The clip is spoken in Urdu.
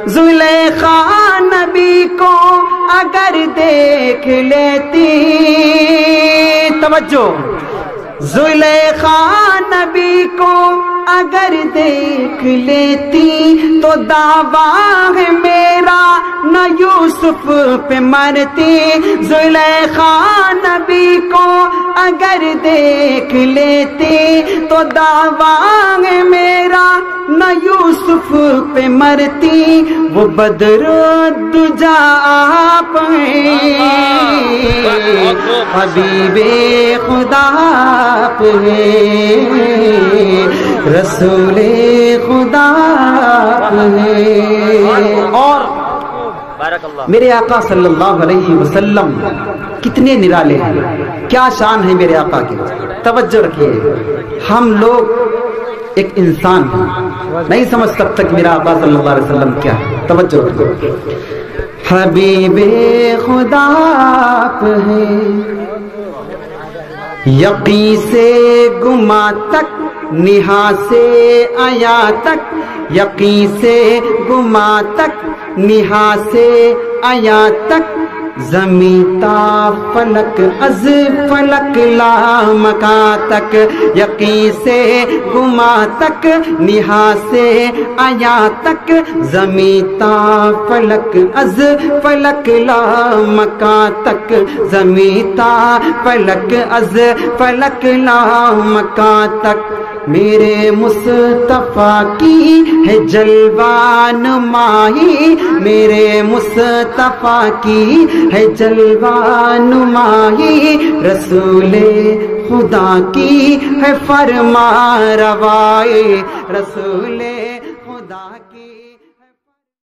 زلیخا نبی کو اگر دیکھ لیتی، توجہ، زلیخا نبی کو اگر دیکھ لیتی تو دعویٰ ہے میرا نہ یوسف پہ مرتی، زلیخا نبی کو اگر دیکھ لیتی تو دعویٰ ہے میرا نہ یوسف پہ مرتی، وہ بدر الدجا آپ ہیں، حبیب خدا آپ ہیں، رسول خدا آپ ہیں۔ اور میرے آقا صلی اللہ علیہ وسلم کتنے نرالے ہیں، کیا شان ہے میرے آقا کی، توجہ رکھیے۔ ہم لوگ ایک انسان ہیں، نہیں سمجھ تب تک میرا آقا صلی اللہ علیہ وسلم کیا ہے، توجہ رکھیے۔ حبیب خدا آپ ہیں، یقین سے گما تک نہا سے آیا تک، یقین سے گما تک نہا سے آیا تک، زمین تا فلک از فلک لامکا تک، یقین سے گما تک نہا سے آیا تک، زمین تا فلک از فلک لامکا تک، زمین تا فلک از فلک لامکا تک، میرے مصطفیٰ کی ہے جلوان ماہی، میرے مصطفیٰ کی ہے جلوان ماہی، رسول خدا کی ہے فرما روائے، رسول خدا کی